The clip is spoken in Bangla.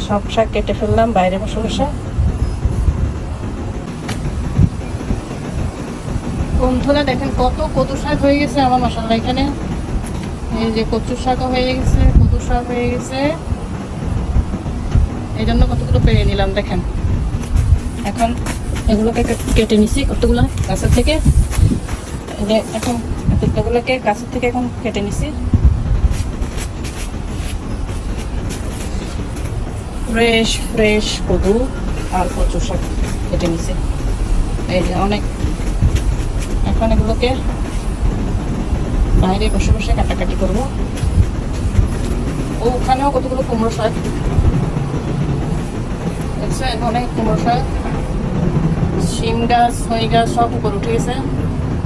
সব শাক কেটে ফেললাম বাইরে বসে বসে। বন্ধুরা দেখেন কত কচু শাক হয়ে গেছে আমার মাশাআল্লাহ এখানে। এই যে কচু শাকও হয়ে গেছে, কচু শাক হয়ে গেছে, এই জন্য কতগুলো পেয়ে নিলাম দেখেন। এখন এগুলোকে কেটে নিছি কতগুলো গাছের থেকে। এখন এগুলোকে গাছের থেকে এখন কেটে নিছি। ফ্রেশ ফ্রেশ কদু আর কচু শাক কেটে নিছি, এই যে অনেক। এখন এগুলোকে বাইরে বসে বসে কাটাকাটি করবো। ওখানেও কতগুলো কুমড়ো শাক দেখছেন, অনেক কুমড়ো শাক, শিম গাছ, খই গাছ সব উপরে উঠে গেছে।